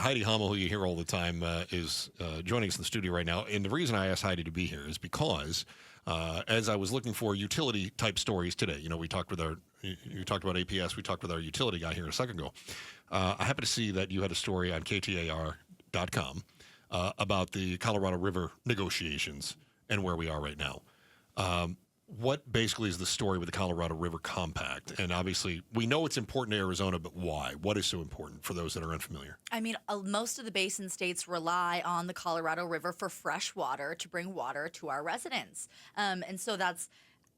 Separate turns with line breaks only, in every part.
Heidi Hommel, who you hear all the time, is joining us in the studio right now. And the reason I asked Heidi to be here is because as I was looking for utility-type stories today, we talked with you talked about APS, we talked with our utility guy here a second ago. I happened to see that you had a story on KTAR.com about the Colorado River negotiations and where we are right now. What basically is the story with the Colorado River Compact? And obviously, we know it's important to Arizona, but why? What is so important for those that are unfamiliar?
I mean, most of the basin states rely on the Colorado River for fresh water to bring water to our residents. And so that's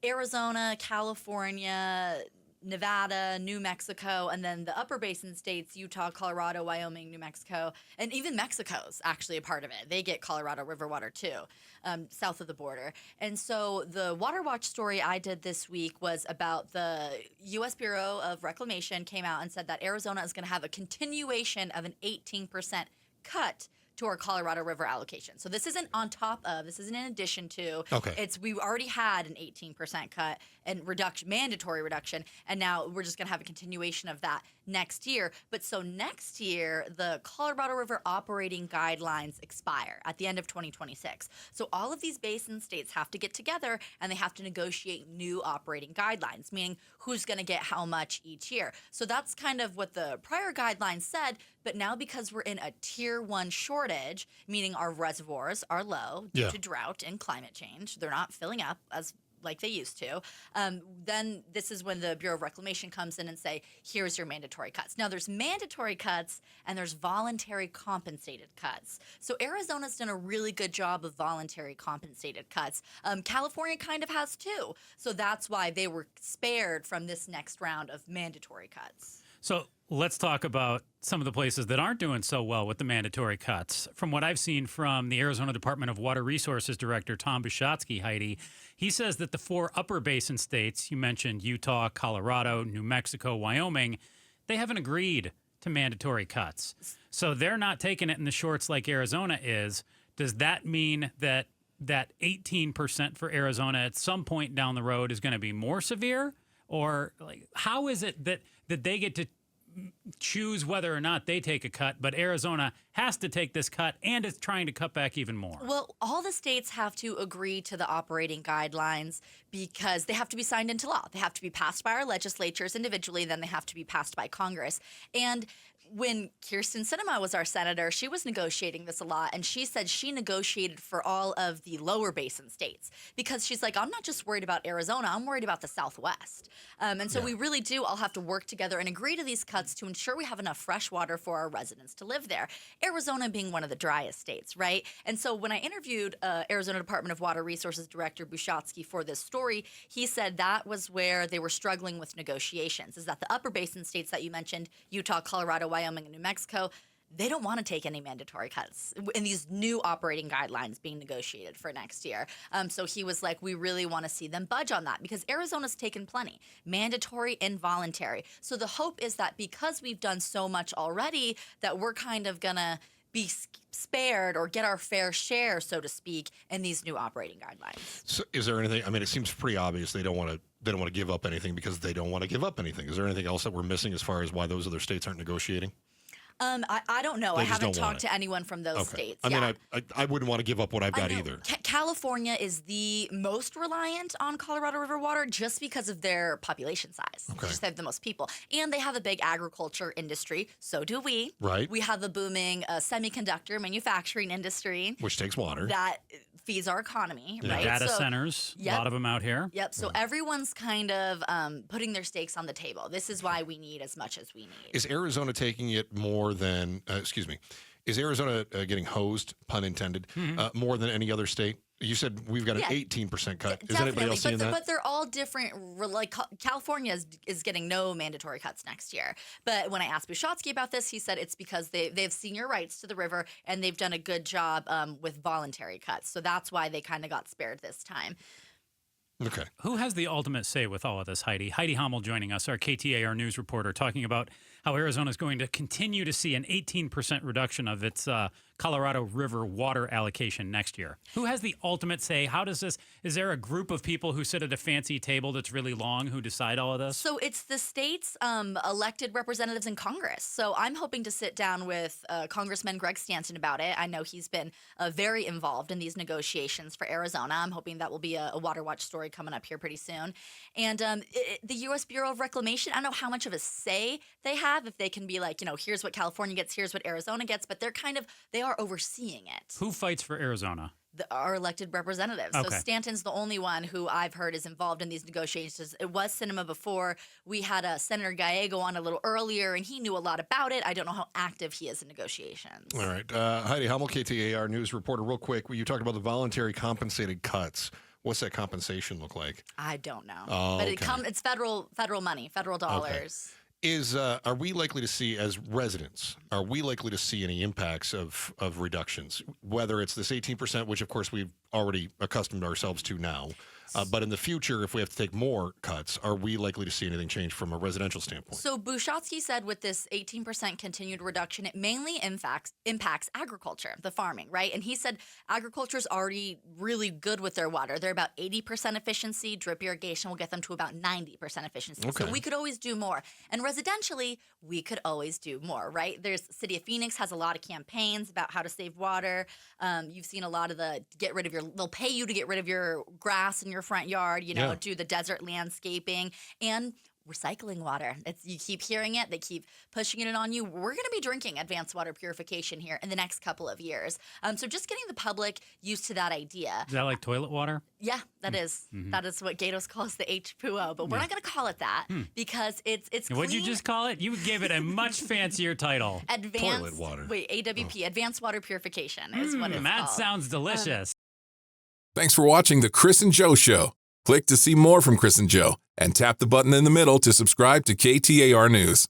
Arizona, California, Nevada, New Mexico, and then the upper basin states, Utah, Colorado, Wyoming, New Mexico, and even Mexico's actually a part of it. They get Colorado River water too, south of the border. And so the Water Watch story I did this week was about the U.S. Bureau of Reclamation came out and said that Arizona is going to have a continuation of an 18% cut to our Colorado River allocation. So this isn't on top of, this isn't in addition to.
Okay.
We already had an 18% cut and mandatory reduction, and now we're just gonna have a continuation of that next year. But so next year, the Colorado River operating guidelines expire at the end of 2026. So all of these basin states have to get together and they have to negotiate new operating guidelines, meaning who's gonna get how much each year. So that's kind of what the prior guidelines said, but now because we're in a tier 1 shortage, meaning our reservoirs are low due to drought and climate change, they're not filling up as like they used to, then this is when the Bureau of Reclamation comes in and say, here's your mandatory cuts. Now, there's mandatory cuts and there's voluntary compensated cuts. So Arizona's done a really good job of voluntary compensated cuts. California kind of has too. So that's why they were spared from this next round of mandatory cuts.
So let's talk about some of the places that aren't doing so well with the mandatory cuts. From what I've seen from the Arizona Department of Water Resources Director Tom Bushotsky, Heidi, he says that the 4 upper basin states, you mentioned Utah, Colorado, New Mexico, Wyoming, they haven't agreed to mandatory cuts. So they're not taking it in the shorts like Arizona is. Does that mean that that 18% for Arizona at some point down the road is going to be more severe? Or like, how is it that they get to choose whether or not they take a cut, but Arizona has to take this cut and is trying to cut back even more?
Well, all the states have to agree to the operating guidelines because they have to be signed into law. They have to be passed by our legislatures individually, then they have to be passed by Congress. And when Kyrsten Sinema was our senator, she was negotiating this a lot, and she said she negotiated for all of the lower basin states because she's like, I'm not just worried about Arizona, I'm worried about the Southwest. And so we really do all have to work together and agree to these cuts to ensure we have enough fresh water for our residents to live there. Arizona being one of the driest states, right? And so when I interviewed Arizona Department of Water Resources Director Bushotsky for this story, he said that was where they were struggling with negotiations, is that the upper basin states that you mentioned, Utah, Colorado, Wyoming, and New Mexico, they don't want to take any mandatory cuts in these new operating guidelines being negotiated for next year. So he was like, we really want to see them budge on that because Arizona's taken plenty, mandatory and voluntary. So the hope is that because we've done so much already that we're kind of going to be spared or get our fair share, so to speak, in these new operating guidelines.
So is there anything, I mean, it seems pretty obvious they don't want to give up anything because they don't want to give up anything. Is there anything else that we're missing as far as why those other states aren't negotiating?
I don't know.
They
I
just
haven't
don't want
talked
it.
to anyone from those states.
I mean, I wouldn't want to give up what I've got either.
California is the most reliant on Colorado River water just because of their population size.
Okay.
Just they have the most people. And they have a big agriculture industry. So do we.
Right.
We have a booming semiconductor manufacturing industry.
Which takes water.
That feeds our economy, right?
Data centers, a lot of them out here.
Yep. So everyone's kind of putting their stakes on the table. This is why we need as much as we need.
Is Arizona taking it more than, is Arizona getting hosed, pun intended, more than any other state? You said we've got an 18% cut. Is anybody else seeing that?
But they're all different. Like California is getting no mandatory cuts next year. But when I asked Bushotsky about this, he said it's because they have senior rights to the river and they've done a good job with voluntary cuts. So that's why they kind of got spared this time.
Okay.
Who has the ultimate say with all of this, Heidi? Heidi Hommel joining us, our KTAR news reporter, talking about how Arizona is going to continue to see an 18% reduction of its Colorado River water allocation next year? Who has the ultimate say? How does this, is there a group of people who sit at a fancy table that's really long who decide all of this?
So it's the state's elected representatives in Congress. So I'm hoping to sit down with Congressman Greg Stanton about it. I know he's been very involved in these negotiations for Arizona. I'm hoping that will be a Water Watch story coming up here pretty soon. And the U.S. Bureau of Reclamation, I don't know how much of a say they have, if they can be like, here's what California gets, here's what Arizona gets, but they are overseeing it.
Who fights for Arizona?
Our elected representatives.
Okay.
So Stanton's the only one who I've heard is involved in these negotiations. It was Cinema before. We had Senator Gallego on a little earlier, and he knew a lot about it. I don't know how active he is in negotiations.
All right. Heidi Hommel, KTAR News reporter, real quick. You talked about the voluntary compensated cuts. What's that compensation look like?
I don't know.
Oh,
but
okay.
It's federal money, federal dollars.
Okay. Are we likely to see, as residents, any impacts of reductions? Whether it's this 18%, which of course we've already accustomed ourselves to now, but in the future, if we have to take more cuts, are we likely to see anything change from a residential standpoint?
So Bushotsky said with this 18% continued reduction, it mainly impacts agriculture, the farming, right? And he said agriculture is already really good with their water. They're about 80% efficiency. Drip irrigation will get them to about 90% efficiency.
Okay.
So we could always do more. And residentially, we could always do more, right? City of Phoenix has a lot of campaigns about how to save water. You've seen a lot of they'll pay you to get rid of your grass in your front yard, do the desert landscaping and recycling water. You keep hearing it. They keep pushing it on you. We're going to be drinking advanced water purification here in the next couple of years. So just getting the public used to that idea.
Is that like toilet water?
Yeah, that is.
Mm-hmm.
That is what Gatos calls the H2O, but we're not going to call it that because it's clean.
What'd you just call it? You gave it a much fancier title.
Advanced
Toilet water.
Wait, AWP, Advanced Water Purification is what it's
that
called.
sounds delicious.
Thanks for watching The Chris and Joe Show. Click to see more from Chris and Joe and tap the button in the middle to subscribe to KTAR News.